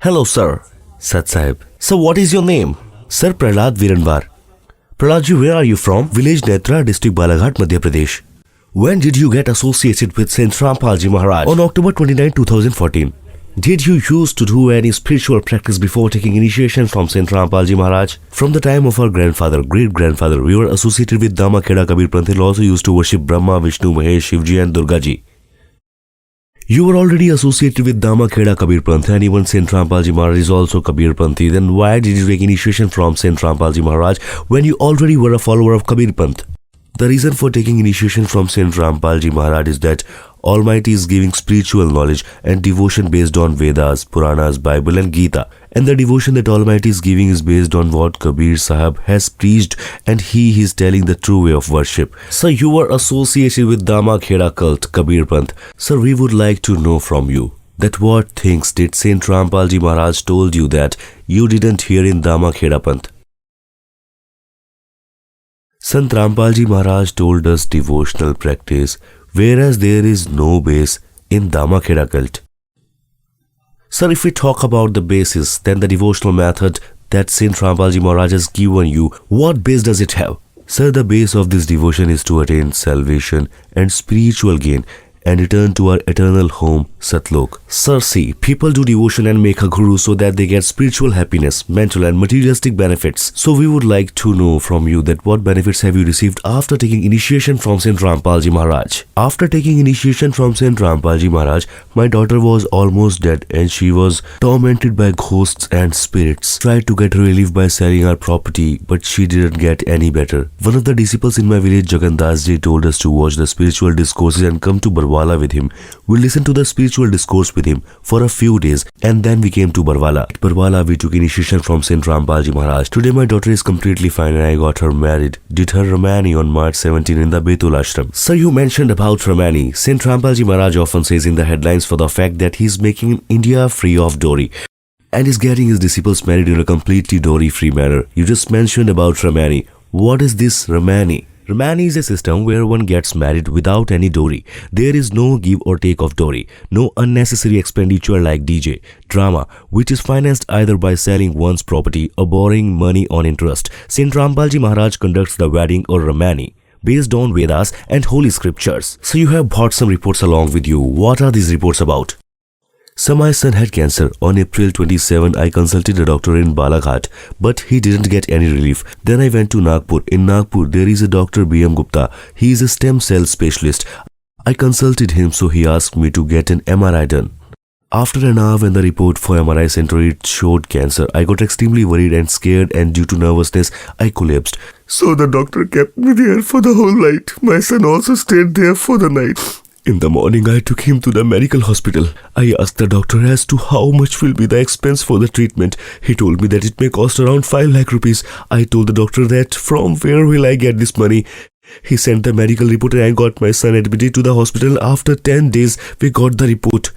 Hello, sir. Satsang. So, what is your name? Sir, Prahlad Biranwal. Prahlad Ji, where are you from? Village Netra, District Balaghat, Madhya Pradesh. When did you get associated with Saint Rampal Ji Maharaj? On October 29, 2014. Did you used to do any spiritual practice before taking initiation from Saint Rampal Ji Maharaj? From the time of our grandfather, great-grandfather, we were associated with Dama Kheda Kabir Panth and also used to worship Brahma, Vishnu, Mahesh, Shivji and Durga Ji. You were already associated with Dama Kheda Kabir Panth and even Saint Rampal Ji Maharaj is also Kabir Panthi. Then why did you take initiation from Saint Rampal Ji Maharaj when you already were a follower of Kabir Panth? The reason for taking initiation from Saint Rampal Ji Maharaj is that Almighty is giving spiritual knowledge and devotion based on Vedas, Puranas, Bible and Gita. And the devotion that Almighty is giving is based on what Kabir Sahib has preached and he is telling the true way of worship. So you were associated with Dama Kheda cult, Kabir Panth. Sir, we would like to know from you that what things did Saint Rampal Ji Maharaj told you that you didn't hear in Dama Kheda Panth? Sant Rampal Ji Maharaj told us devotional practice, whereas there is no base in Dama Kheda cult. Sir, if we talk about the basis, then the devotional method that Saint Rampal Ji Maharaj has given you, what base does it have? Sir, the base of this devotion is to attain salvation and spiritual gain and return to our eternal home, Satlok. Sir, see, people do devotion and make a guru so that they get spiritual happiness, mental and materialistic benefits. So we would like to know from you that what benefits have you received after taking initiation from Saint Rampal Ji Maharaj? After taking initiation from Saint Rampal Ji Maharaj, my daughter was almost dead and she was tormented by ghosts and spirits. Tried to get relief by selling our property, but she didn't get any better. One of the disciples in my village, Jagandas Ji, told us to watch the spiritual discourses and come to Barwala with him. We listened to the spiritual discourse with him for a few days and then we came to Barwala. At Barwala, we took initiation from Saint Rampal Ji Maharaj. Today my daughter is completely fine and I got her married. Did her Ramani on March 17 in the Betul Ashram. So you mentioned about Ramani. Saint Rampal Ji Maharaj often says in the headlines for the fact that he is making India free of dowry and is getting his disciples married in a completely dowry-free manner. You just mentioned about Ramani. What is this Ramani? Ramani is a system where one gets married without any dowry. There is no give or take of dowry, no unnecessary expenditure like DJ, drama, which is financed either by selling one's property or borrowing money on interest. Saint Rampal Ji Maharaj conducts the wedding or Ramani based on Vedas and holy scriptures. So you have brought some reports along with you. What are these reports about? So my son had cancer. On April 27, I consulted a doctor in Balaghat, but he didn't get any relief. Then I went to Nagpur. In Nagpur, there is a Dr. B.M. Gupta. He is a stem cell specialist. I consulted him, so he asked me to get an MRI done. After an hour when the report for MRI center it showed cancer, I got extremely worried and scared and due to nervousness, I collapsed. So the doctor kept me there for the whole night. My son also stayed there for the night. In the morning, I took him to the medical hospital. I asked the doctor as to how much will be the expense for the treatment. He told me that it may cost around 5 lakh rupees. I told the doctor that from where will I get this money? He sent the medical report and I got my son admitted to the hospital. After 10 days, we got the report.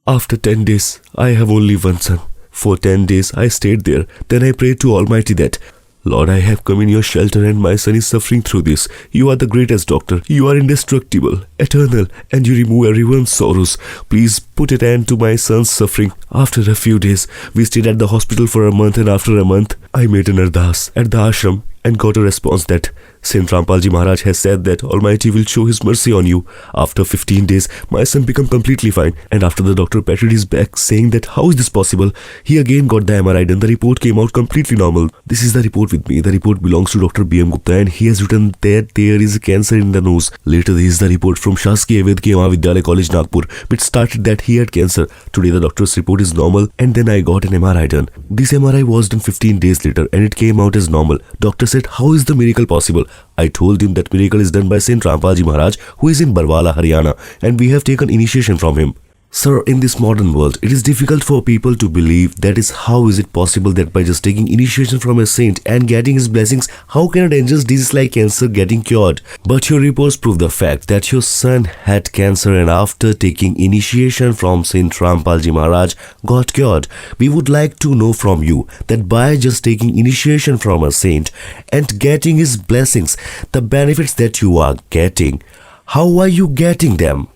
After 10 days, I have only one son. For 10 days, I stayed there. Then I prayed to Almighty that, Lord, I have come in your shelter and my son is suffering through this. You are the greatest doctor. You are indestructible, eternal, and you remove everyone's sorrows. Please put an end to my son's suffering. After a few days, we stayed at the hospital for a month and after a month, I made an ardas at the ashram and got a response that Saint Rampal Ji Maharaj has said that Almighty will show his mercy on you. After 15 days, my son became completely fine and after the doctor patted his back saying that how is this possible, he again got the MRI done. The report came out completely normal. This is the report with me. The report belongs to Dr. B.M. Gupta and he has written that there is a cancer in the nose. Later, this is the report from Shaskiya Vedkiya Mahavidyalaya College, Nagpur, which started that he had cancer. Today, the doctor's report is normal and then I got an MRI done. This MRI was done 15 days later and it came out as normal. Doctor said, how is the miracle possible? I told him that miracle is done by Saint Rampal Ji Maharaj, who is in Barwala, Haryana, and we have taken initiation from him. Sir, in this modern world, it is difficult for people to believe. That is, how is it possible that by just taking initiation from a saint and getting his blessings, how can a dangerous disease like cancer getting cured? But your reports prove the fact that your son had cancer and after taking initiation from Saint Rampal Ji Maharaj got cured. We would like to know from you that by just taking initiation from a saint and getting his blessings, the benefits that you are getting, how are you getting them?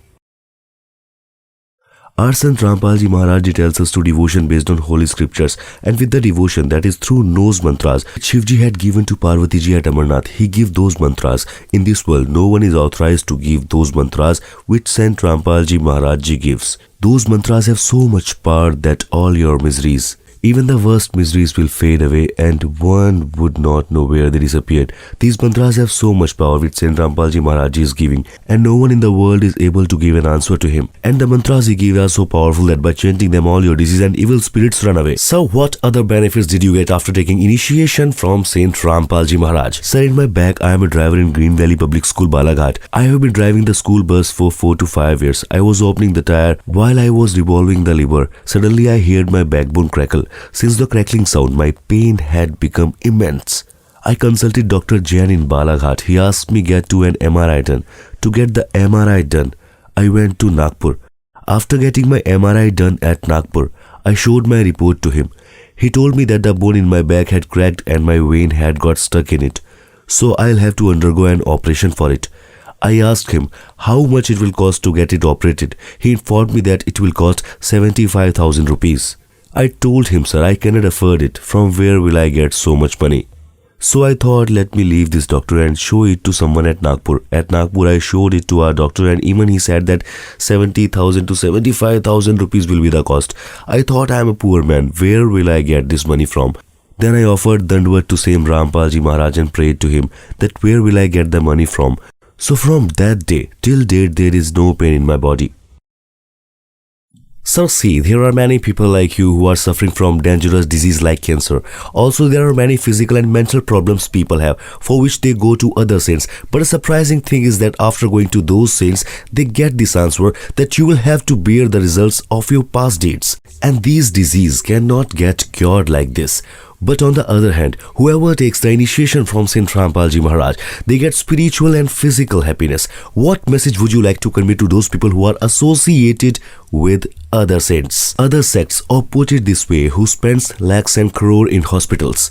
Our Sant Rampal Ji Maharaj tells us to devotion based on holy scriptures, and with the devotion that is through nose mantras Shivji had given to Parvati Ji at Amarnath, he gave those mantras. In this world, no one is authorized to give those mantras which Sant Rampal Ji Maharaj Ji gives. Those mantras have so much power that all your miseries, even the worst miseries, will fade away and one would not know where they disappeared. These mantras have so much power which Saint Rampal Ji Maharaj is giving, and no one in the world is able to give an answer to him. And the mantras he gives are so powerful that by chanting them all your disease and evil spirits run away. So what other benefits did you get after taking initiation from Saint Rampal Ji Maharaj? Sir, in my back I am a driver in Green Valley Public School, Balaghat. I have been driving the school bus for 4 to 5 years. I was opening the tire while I was revolving the lever. Suddenly I heard my backbone crackle. Since the crackling sound, my pain had become immense. I consulted Dr. Jain in Balaghat. He asked me get to an MRI done. To get the MRI done, I went to Nagpur. After getting my MRI done at Nagpur, I showed my report to him. He told me that the bone in my back had cracked and my vein had got stuck in it. So I'll have to undergo an operation for it. I asked him how much it will cost to get it operated. He informed me that it will cost 75,000 rupees. I told him, sir, I cannot afford it. From where will I get so much money? So I thought, let me leave this doctor and show it to someone at Nagpur. At Nagpur, I showed it to our doctor and even he said that 70,000 to 75,000 rupees will be the cost. I thought, I am a poor man. Where will I get this money from? Then I offered Dandvat to Saint Rampal Ji Maharaj and prayed to him that where will I get the money from? So from that day till date, there is no pain in my body. So see, there are many people like you who are suffering from dangerous disease like cancer. Also, there are many physical and mental problems people have for which they go to other saints. But a surprising thing is that after going to those saints, they get this answer that you will have to bear the results of your past deeds. And these diseases cannot get cured like this. But on the other hand, whoever takes the initiation from Saint Rampal Ji Maharaj, they get spiritual and physical happiness. What message would you like to convey to those people who are associated with other saints, other sects, or put it this way, who spends lakhs and crore in hospitals?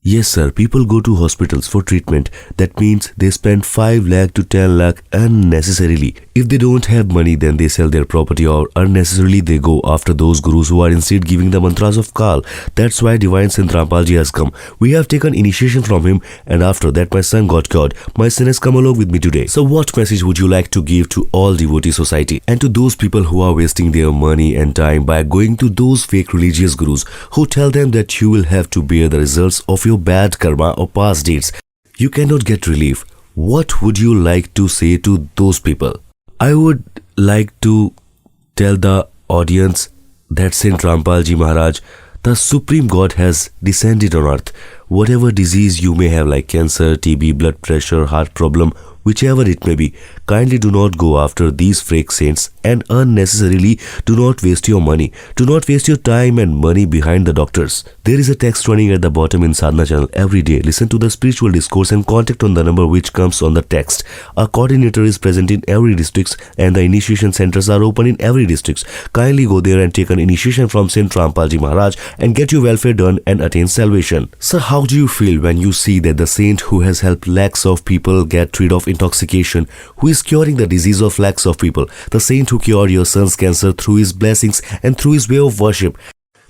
Yes sir, people go to hospitals for treatment. That means they spend 5 lakh to 10 lakh unnecessarily. If they don't have money, then they sell their property or unnecessarily they go after those gurus who are instead giving the mantras of Kal. That's why Divine Saint Rampal Ji has come. We have taken initiation from him and after that my son got cured. My son has come along with me today. So what message would you like to give to all devotee society and to those people who are wasting their money and time by going to those fake religious gurus who tell them that you will have to bear the results of your bad karma or past deeds? You cannot get relief. What would you like to say to those people? I would like to tell the audience that Saint Rampal Ji Maharaj, the Supreme God, has descended on earth. Whatever disease you may have like cancer, TB, blood pressure, heart problem, whichever it may be, kindly do not go after these fake saints and unnecessarily do not waste your money. Do not waste your time and money behind the doctors. There is a text running at the bottom in Sadhana channel every day. Listen to the spiritual discourse and contact on the number which comes on the text. A coordinator is present in every district and the initiation centers are open in every district. Kindly go there and take an initiation from Saint Rampal Ji Maharaj and get your welfare done and attain salvation. So how do you feel when you see that the saint who has helped lakhs of people get rid of intoxication, who is curing the disease of lakhs of people, the saint who cured your son's cancer through his blessings and through his way of worship,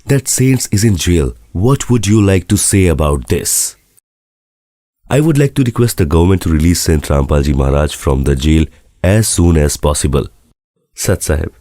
that saint is in jail? What would you like to say about this? I would like to request the government to release Saint Rampal Ji Maharaj from the jail as soon as possible. Sat Sahib.